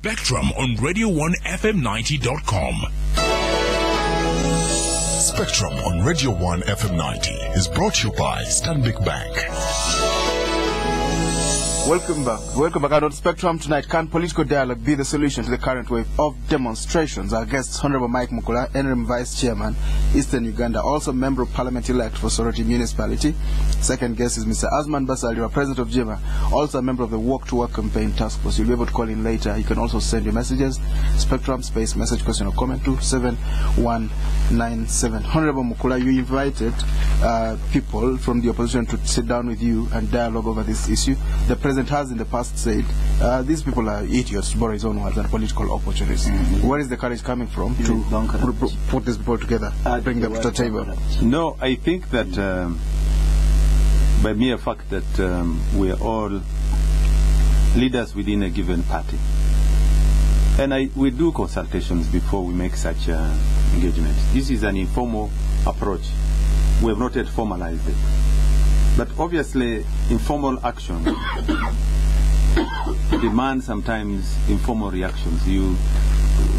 Spectrum on radio1fm90.com. Spectrum on Radio 1 FM 90 is brought to you by Stanbic Bank. Welcome back. Welcome back on Spectrum tonight. Can political dialogue be the solution to the current wave of demonstrations? Our guests, Honorable Mike Mukula, Interim Vice Chairman, Eastern Uganda, also Member of Parliament-elect for Soroti Municipality. Second guest is Mr. Asuman Basalirwa, President of Jeema, also a member of the Walk to Work campaign task force. You'll be able to call in later. You can also send your messages. Spectrum space message, question or comment to 7197. Honorable Mukula, you invited people from the opposition to sit down with you and dialogue over this issue. The President has in the past said these people are idiots, to borrow his own words, and political opportunists. Where is the courage coming from to put these people together, bring them to the table? No, I think that by mere fact that we are all leaders within a given party, and we do consultations before we make such engagements. This is an informal approach. We have not yet formalized it. But obviously, informal action demands sometimes informal reactions.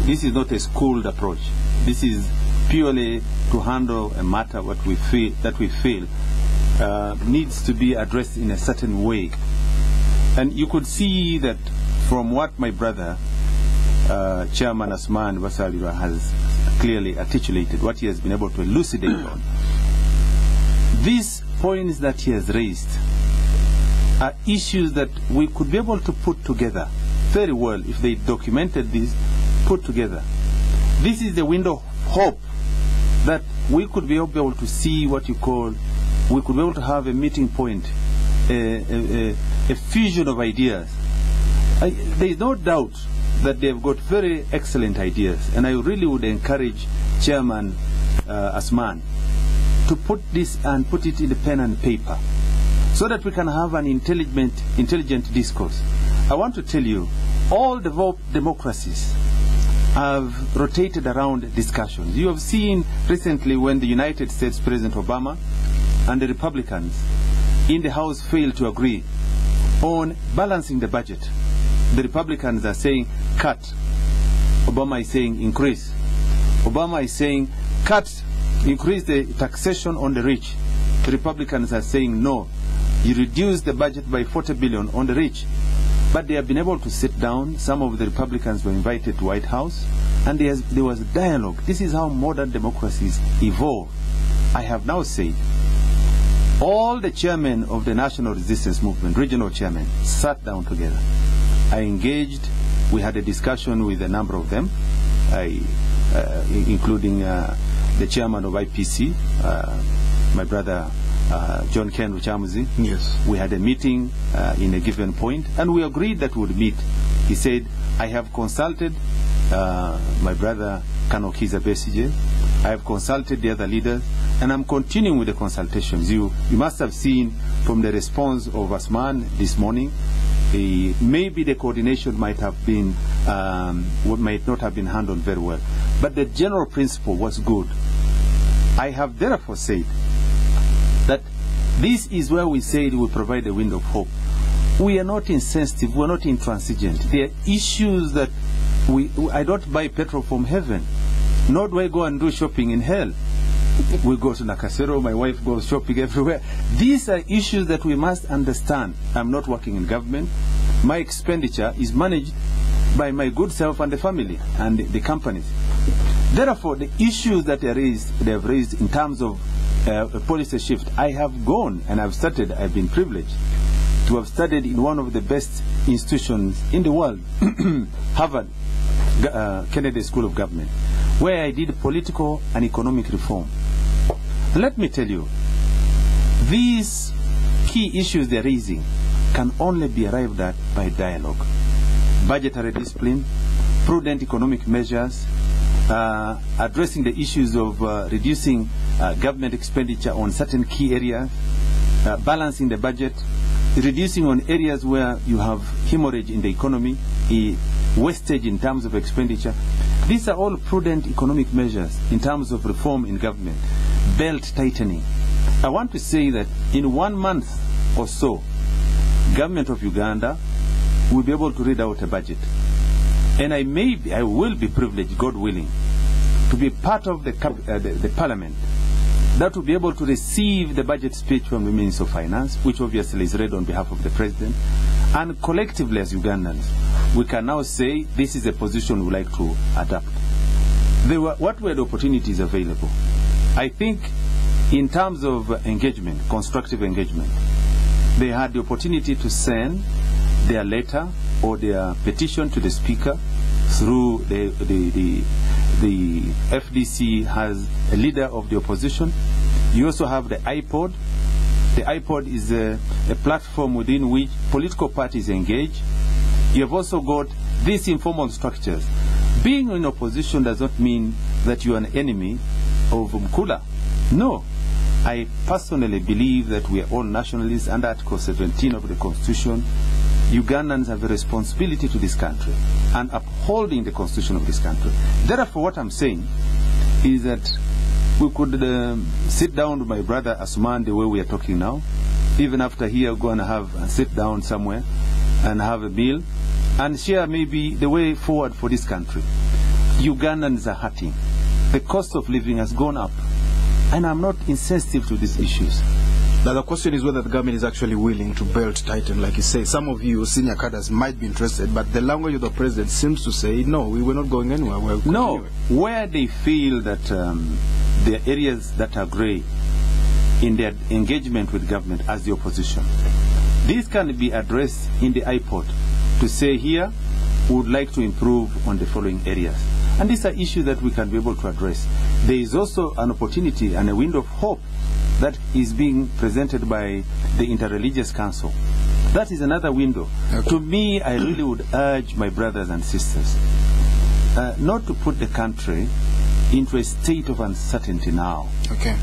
This is not a schooled approach. This is purely to handle a matter that we feel needs to be addressed in a certain way. And you could see that from what my brother, Chairman Asuman Basalirwa, has clearly articulated, what he has been able to elucidate on. These points that he has raised are issues that we could be able to put together very well if they documented this, put together. This is the window of hope that we could be able to see what you call, we could be able to have a meeting point, a fusion of ideas. There is no doubt that they have got very excellent ideas, and I really would encourage Chairman Asuman to put this and put it in the pen and paper so that we can have an intelligent discourse. I want to tell you, all developed democracies have rotated around discussions. You have seen recently when the United States President Obama and the Republicans in the House failed to agree on balancing the budget. The Republicans are saying cut. Obama is saying increase. Obama is saying cut, increase the taxation on the rich. The Republicans are saying no, you reduce the budget by 40 billion on the rich. But they have been able to sit down. Some of the Republicans were invited to White House, and there was dialogue. This is how modern democracies evolve. I have now said all the chairmen of the National Resistance Movement, regional chairmen, sat down together. I engaged, we had a discussion with a number of them, including the chairman of IPC, my brother John Ken Ruchamuzi. Yes. We had a meeting in a given point, and we agreed that we would meet. He said, I have consulted my brother Kanokiza Besije, I have consulted the other leaders, and I'm continuing with the consultations. You must have seen from the response of Asuman this morning, maybe the coordination might have been, might not have been handled very well. But the general principle was good. I have therefore said that this is where we said we provide a window of hope. We are not insensitive, we are not intransigent. There are issues that I don't buy petrol from heaven, nor do I go and do shopping in hell. We go to Nakasero, my wife goes shopping everywhere. These are issues that we must understand. I'm not working in government. My expenditure is managed by my good self and the family and the companies. Therefore, the issues that they have raised in terms of a policy shift, I have gone and I've been privileged to have studied in one of the best institutions in the world, Harvard, Kennedy School of Government, where I did political and economic reform. Let me tell you, these key issues they're raising can only be arrived at by dialogue. Budgetary discipline, prudent economic measures, addressing the issues of reducing government expenditure on certain key areas, balancing the budget, reducing on areas where you have hemorrhage in the economy, wastage in terms of expenditure. These are all prudent economic measures in terms of reform in government. Belt tightening. I want to say that in 1 month or so, government of Uganda will be able to read out a budget. And I will be privileged, God willing, to be part of the parliament that will be able to receive the budget speech from the Minister of Finance, which obviously is read on behalf of the President. And collectively as Ugandans, we can now say this is a position we like to adopt. What were the opportunities available? I think in terms of engagement, constructive engagement, they had the opportunity to send their letter or their petition to the Speaker through the FDC has a leader of the opposition. You also have the iPod. The iPod is a platform within which political parties engage. You have also got these informal structures. Being in opposition does not mean that you are an enemy of Mukula. No. I personally believe that we are all nationalists under Article 17 of the Constitution. Ugandans have a responsibility to this country and upholding the Constitution of this country. Therefore, what I'm saying is that we could sit down with my brother Asuman the way we are talking now. Even after here, we're going to sit down somewhere and have a meal and share maybe the way forward for this country. Ugandans are hurting. The cost of living has gone up. And I'm not insensitive to these issues. Now the question is whether the government is actually willing to belt tighten, like you say. Some of you senior cadres might be interested, but the language of the president seems to say, no, we were not going anywhere. We're no, where they feel that there are areas that are grey in their engagement with government as the opposition, these can be addressed in the iPod to say here, we would like to improve on the following areas. And these are issues that we can be able to address. There is also an opportunity and a window of hope that is being presented by the Interreligious Council. That is another window. Okay. To me, I really would urge my brothers and sisters not to put the country into a state of uncertainty now. Okay.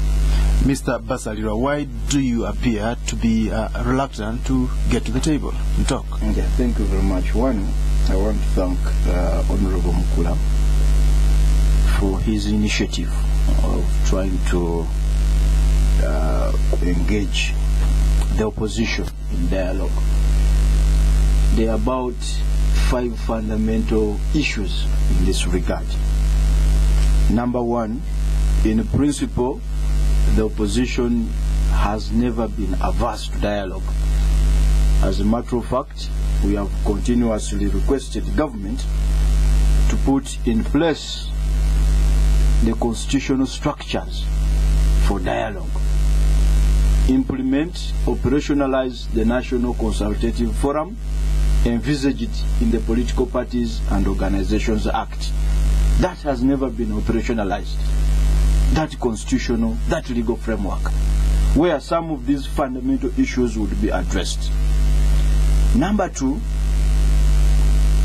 Mr. Basalirwa, why do you appear to be reluctant to get to the table and talk? Okay, thank you very much. One, I want to thank Honorable Mukula for his initiative of trying to engage the opposition in dialogue. There are about 5 fundamental issues in this regard. Number one, in principle, the opposition has never been averse to dialogue. As a matter of fact, we have continuously requested the government to put in place the constitutional structures for dialogue, implement, operationalize the National Consultative Forum, envisage it in the Political Parties and Organizations Act. That has never been operationalized. That constitutional, that legal framework, where some of these fundamental issues would be addressed. Number two,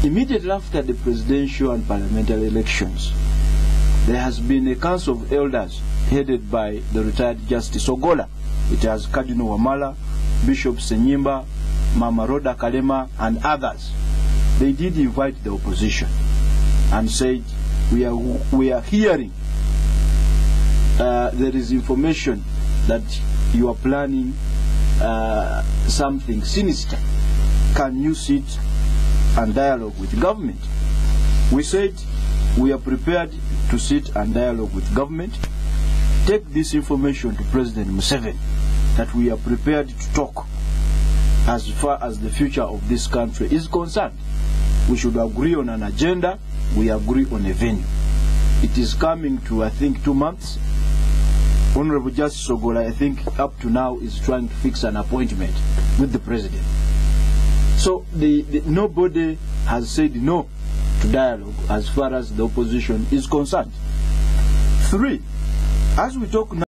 immediately after the presidential and parliamentary elections, there has been a council of elders headed by the retired Justice Ogola. It has Cardinal Wamala, Bishop Senyimba, Mama Roda Kalema, and others. They did invite the opposition and said, we are hearing there is information that you are planning something sinister. Can you sit and dialogue with government? We said we are prepared to sit and dialogue with government. Take this information to President Museveni that we are prepared to talk as far as the future of this country is concerned. We should agree on an agenda, we agree on a venue. It is coming to, I think, 2 months. Honorable Justice Ogola, I think up to now, is trying to fix an appointment with the President. So nobody has said no to dialogue as far as the opposition is concerned. 3, as we talk now,